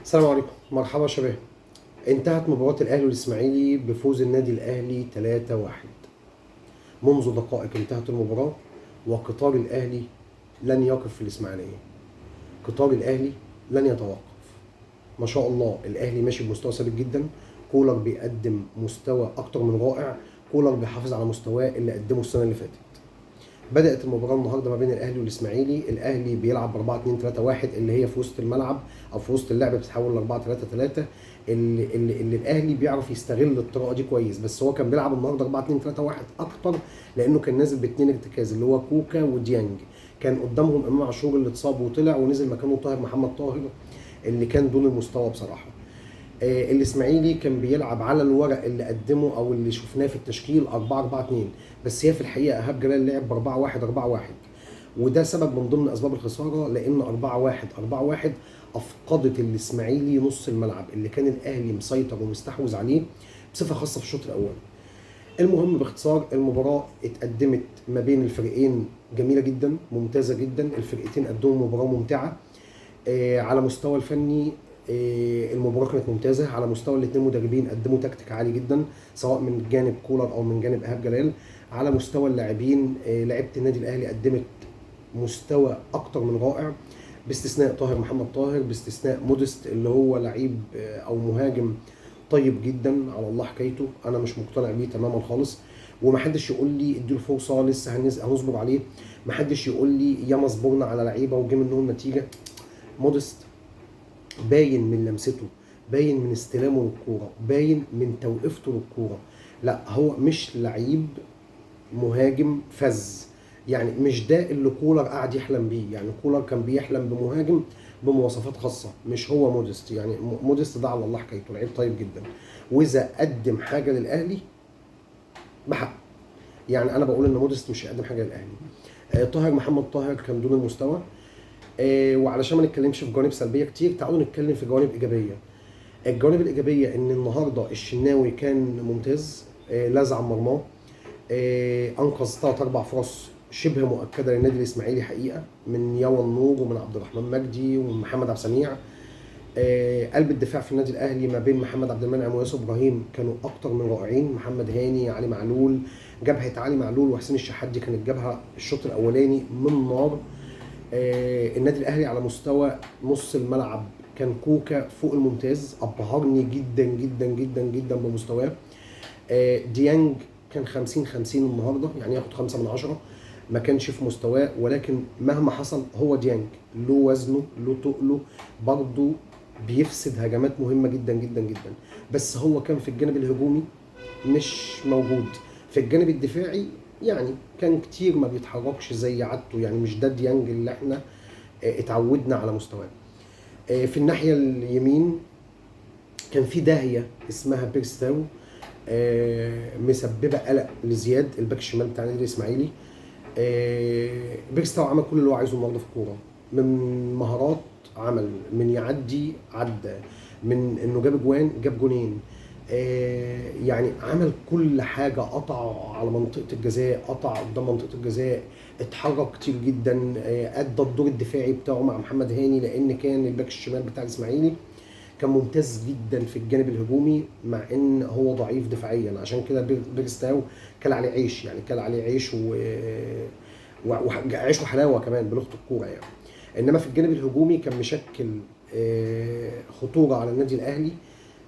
السلام عليكم، مرحبا يا شباب. انتهت مباراة الأهلي والإسماعيلي بفوز النادي الأهلي 3-1. منذ دقائق انتهت المباراة وقطار الأهلي لن يقف في الإسماعيلية. قطار الأهلي لن يتوقف. ما شاء الله الأهلي ماشي بمستوى ثابت جدا. كولر بيقدم مستوى أكتر من رائع. كولر بيحافظ على مستواه اللي قدمه السنة اللي فاتت. بدأت المباراة النهارده ما بين الأهلي والإسماعيلي. الأهلي بيلعب ب 4-2-3-1 اللي هي في وسط الملعب أو في وسط اللعب بتتحول ل 4-3-3 اللي الأهلي بيعرف يستغل الطريقة دي كويس، بس هو كان بيلعب النهارده 4-2-3-1 أكتر لأنه كان نازل باتنين ارتكاز اللي هو كوكا وديانج. كان قدامهم إمام عاشور اللي اتصاب وطلع ونزل مكانه طاهر محمد طاهر اللي كان دون المستوى بصراحة. الاسماعيلي كان بيلعب على الورق اللي قدمه او اللي شفناه في التشكيل 4-4-2، بس هي في الحقيقه ايهاب جلال لعب ب 4-1-4-1، وده سبب من ضمن اسباب الخساره لان 4-1-4-1 افقدت الاسماعيلي نص الملعب اللي كان الاهلي مسيطر ومستحوذ عليه بصفه خاصه في الشوط الاول. المهم باختصار المباراه اتقدمت ما بين الفريقين جميله جدا ممتازه جدا. الفرقتين قدموا مباراه ممتعه. على مستوى الفني المباراه كانت ممتازه. على مستوى الاثنين مدربين قدموا تكتيك عالي جدا سواء من جانب كولر او من جانب ايهاب جلال. على مستوى اللاعبين لعيبه النادي الاهلي قدمت مستوى اكتر من رائع باستثناء طاهر محمد طاهر، باستثناء مودست اللي هو لعيب او مهاجم طيب جدا على الله حكايته. انا مش مقتنع بيه تماما خالص، ومحدش يقول لي اديله فرصه لسه هنصبر عليه. محدش يقول لي ياما صبرنا على لعيبه وجه منهم نتيجه. مودست باين من لمسته، باين من استلامه للكوره، باين من توقيفته للكوره. لا هو مش لعيب مهاجم فز، يعني مش ده اللي كولر قاعد يحلم بيه. يعني كولر كان بيحلم بمهاجم بمواصفات خاصه، مش هو مودست. يعني مودست ده على الله حكايته لعيب طيب جدا، واذا قدم حاجه للاهلي بحق. يعني انا بقول ان مودست مش هيقدم حاجه للاهلي. طاهر محمد طاهر كان دون المستوى. وعلشان ما نتكلمش في جوانب سلبيه كتير تعالوا نتكلم في جوانب ايجابيه. الجوانب الايجابيه ان النهارده الشناوي كان ممتاز. لزع مرماه. انقذ 3 4 فرص شبه مؤكده للنادي الاسماعيلي حقيقه من يوان نور ومن عبد الرحمن مجدي ومن محمد عبد السميع. قلب الدفاع في النادي الاهلي ما بين محمد عبد المنعم وياسر ابراهيم كانوا اكتر من رائعين. محمد هاني، علي معلول، جبهه علي معلول وحسين الشحات كانت جابها الشوط الاولاني من نار. النادي الاهلي على مستوى نص الملعب كان كوكا فوق الممتاز، ابهرني جدا جدا جدا جدا بمستواه. ديانج كان 50-50 النهارده، يعني ياخد 5 من 10. ما كانش في مستواه، ولكن مهما حصل هو ديانج له وزنه له تقله برضه بيفسد هجمات مهمه جدا جدا جدا. بس هو كان في الجانب الهجومي مش موجود. في الجانب الدفاعي يعني كان كتير ما بيتحركش زي عادته، يعني مش ده ديانج اللي احنا اتعودنا على مستواه. في الناحيه اليمين كان في داهيه اسمها بيرستاو مسببه قلق لزياد الباك الشمال بتاع النادي الاسماعيلي. بيرستاو عمل كل اللي هو عايزه النهارده في الكوره، من مهارات عمل، من يعدي عدى، من انه جاب اجوان جاب جونين. يعني عمل كل حاجه، قطع على منطقه الجزاء، قطع قدام منطقه الجزاء، اتحرك كتير جدا. ادى الدور الدفاعي بتاعه مع محمد هاني لان كان الباك الشمال بتاع الاسماعيلي كان ممتاز جدا في الجانب الهجومي مع ان هو ضعيف دفاعيا. عشان كده بيرستاو كل عليه عيش، يعني كل عليه عيش وعيش وحلاوه كمان بلغه الكوره يعني. انما في الجانب الهجومي كان مشكل خطوره على النادي الاهلي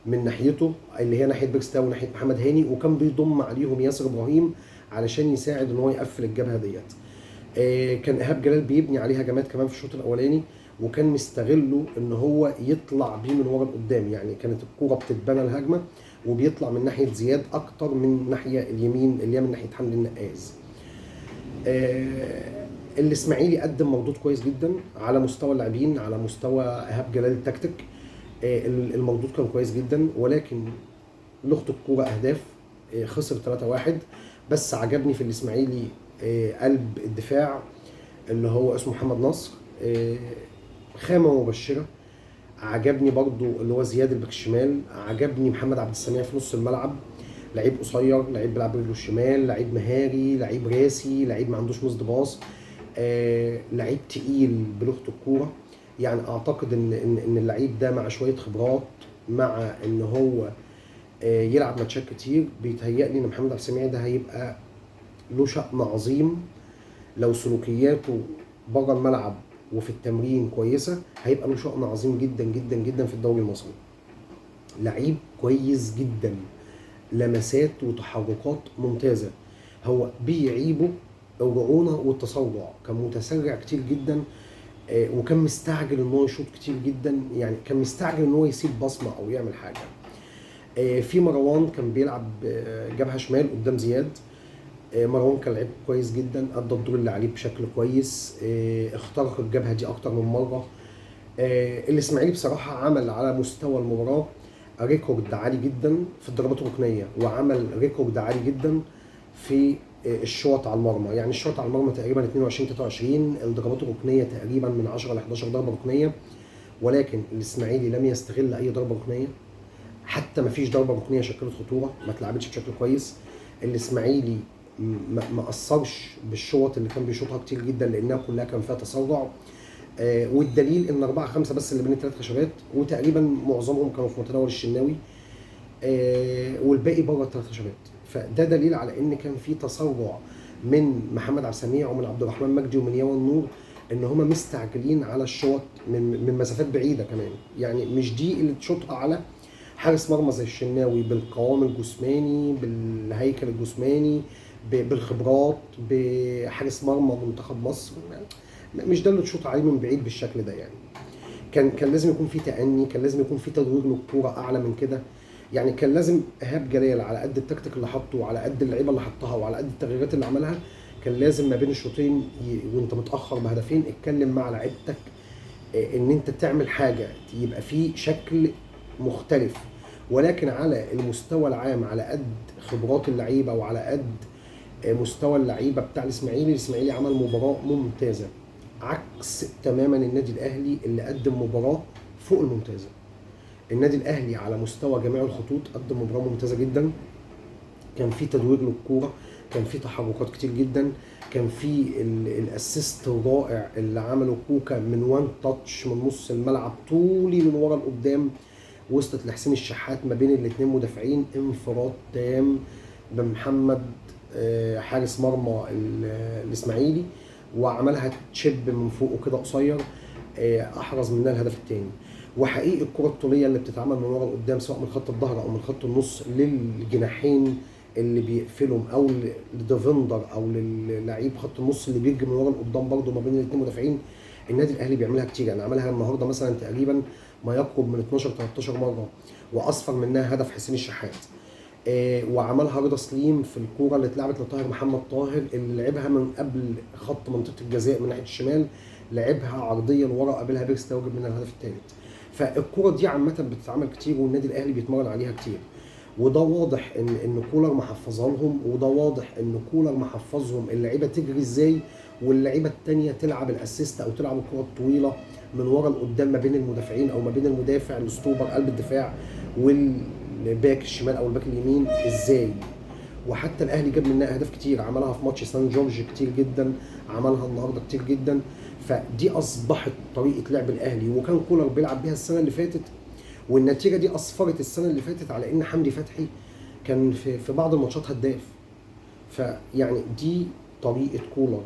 من ناحيته اللي هي ناحيه بيرستاو وناحيه محمد هاني، وكان بيضم عليهم ياسر ابراهيم علشان يساعد ان هو يقفل الجبهه ديت. كان ايهاب جلال بيبني عليه هجمات كمان في الشوط الاولاني، وكان مستغله ان هو يطلع بيه من ورا لقدام. يعني كانت الكوره بتتبنى الهجمه وبيطلع من ناحيه زياد اكتر من الناحيه اليمين اللي هي من ناحيه حمدي النقاز. الاسماعيلي قدم مردود كويس جدا على مستوى اللاعبين، على مستوى ايهاب جلال التكتيك. المردود كان كويس جدا، ولكن لغة الكوره اهداف. خسر 3-1. بس عجبني في الاسماعيلي قلب الدفاع اللي هو اسمه محمد نصر، خامة مبشرة. عجبني برضو اللي هو زياد الباك الشمال. عجبني محمد عبد السميع في نص الملعب، لعيب قصير، لعيب بيلعب برجله الشمال، لعيب مهاري، لعيب راسي، لعيب ما عندوش مصد باص. لعيب تقيل بلغة الكورة. يعني اعتقد ان اللعيب ده مع شويه خبرات، مع ان هو يلعب ماتشات كتير، بيتهيألي ان محمد عبد السميع ده هيبقى له شأن عظيم. لو سلوكياته بره الملعب وفي التمرين كويسه، هيبقى له شأن عظيم جدا جدا جدا في الدوري المصري. لعيب كويس جدا، لمسات وتحركات ممتازه. هو بيعيبه الرعونه والتسرع، كان متسرع كتير جدا، وكان مستعجل ان هو يشوط كتير جدا، يعني كان مستعجل ان هو يسيب بصمه او يعمل حاجه. في مروان كان بيلعب جبهه شمال قدام زياد. مروان كان لعيب كويس جدا، ادى الدور اللي عليه بشكل كويس، اخترق الجبهه دي اكتر من مره. الاسماعيلي بصراحه عمل على مستوى المباراه ريكورد عالي جدا في الضربات الركنيه، وعمل ريكورد عالي جدا في الشوط على المرمى. يعني الشوط على المرمى تقريبا 22 23، الضربات الركنيه تقريبا من 10 ل 11 ضربه ركنيه، ولكن الاسماعيلي لم يستغل اي ضربه ركنيه. حتى ما فيش ضربه ركنيه شكلت خطوره، ما اتلعبتش بشكل كويس. الاسماعيلي ما اثرش بالشوط اللي كان بيشوطها كتير جدا، لانها كلها كان فيها تسرع. والدليل ان 4-5 بس اللي بين الثلاث خشبات، وتقريبا معظمهم كانوا في متناول الشناوي، والباقي بره الثلاث خشبات. فده دليل على ان كان في تسرع من محمد عبد السميع ومن عبد الرحمن مجدي ومن ياوى النور، ان هم مستعجلين على الشوط من مسافات بعيده كمان. يعني مش دي اللي تشوطها على حارس مرمى زي الشناوي بالقوام الجسماني، بالهيكل الجسماني، بالخبرات، بحارس مرمى منتخب مصر. مش ده اللي تشوط عليه من بعيد بالشكل ده. يعني كان لازم يكون في تأني، كان لازم يكون في تدوير للكوره اعلى من كده. يعني كان لازم ايهاب جلال على قد التكتيك اللي حطه، وعلى قد اللعيبه اللي حطها، وعلى قد التغييرات اللي عملها، كان لازم ما بين الشوطين وانت متاخر بهدفين اتكلم مع لعيبتك ان انت تعمل حاجه يبقى في شكل مختلف. ولكن على المستوى العام، على قد خبرات اللعيبه وعلى قد مستوى اللعيبه بتاع الاسماعيلي عمل مباراه ممتازه، عكس تماما النادي الاهلي اللي قدم مباراه فوق الممتازه. النادي الاهلي على مستوى جميع الخطوط قدم مباراه ممتازه جدا. كان في تدوير للكوره، كان في تحركات كتير جدا، كان في الاسيست الرائع اللي عمله كوكا من وان تاتش من نص الملعب طولي من ورا لقدام، وصلت لحسين الشحات ما بين الاثنين مدافعين، انفراد تام بمحمد حارس مرمى الاسماعيلي، وعملها تشيب من فوق وكده قصير، احرز منها الهدف الثاني. وحقيقي الكره الطوليه اللي بتتعمل من ورا لقدام، سواء من خط الظهر او من خط النص للجناحين اللي بيقفلهم، او لديفندر او للعيب خط النص اللي بيجي من ورا لقدام برده ما بين الاثنين مدافعين، النادي الاهلي بيعملها كتير. يعني عملها النهارده مثلا تقريبا ما يقرب من 12 13 مره، واصفر منها هدف حسين الشحات. وعملها رضا سليم في الكوره اللي اتلعبت لطاهر محمد طاهر، اللي لعبها من قبل خط منطقه الجزاء من ناحيه الشمال، لعبها عرضيه لورا قابلها بيرس توجب منها الهدف الثالث. فالكوره دي عامه بتتعمل كتير، والنادي الاهلي بيتمرن عليها كتير. وده واضح ان كولر محفظها لهم، وده واضح ان كولر محفظهم اللعيبه تجري ازاي، واللعيبه الثانيه تلعب الاسيست او تلعب الكره الطويله من ورا لقدام ما بين المدافعين، او ما بين المدافع الستوبر قلب الدفاع والباك الشمال او الباك اليمين ازاي. وحتى الاهلي جاب منها اهداف كتير، عملها في ماتش سان جورج كتير جدا، عملها النهارده كتير جدا. فدي اصبحت طريقه لعب الاهلي، وكان كولر بيلعب بيها السنه اللي فاتت، والنتيجه دي اسفرت السنه اللي فاتت على ان حمدي فتحي كان في بعض الماتشات هداف. فيعني دي طريقه كولر،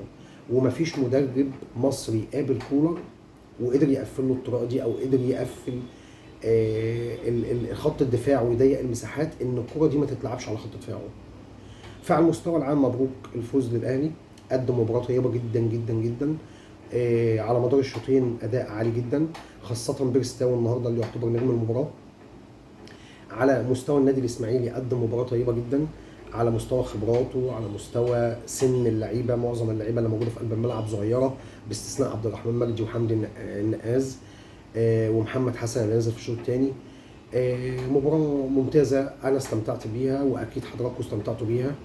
ومفيش مدرب مصري قابل كولر وقدر يقفل له الطريقه دي، او قدر يقفل خط الدفاع ويضيق المساحات ان الكره دي ما تتلعبش على خط دفاعه. فعلى المستوى العام مبروك الفوز للاهلي، قدم مباراه طيبه جدا جدا جدا. على مدار الشوطين اداء عالي جدا، خاصه بيرس تاو النهارده اللي يعتبر نجم المباراه. على مستوى النادي الاسماعيلي قدم مباراه طيبه جدا، على مستوى خبراته، على مستوى سن اللعيبه. معظم اللعيبه اللي موجوده في قلب الملعب صغيره، باستثناء عبد الرحمن مجدي وحمدي النقاز ومحمد حسن اللي نزل في الشوط الثاني. مباراه ممتازه، انا استمتعت بيها واكيد حضراتكم استمتعتوا بيها.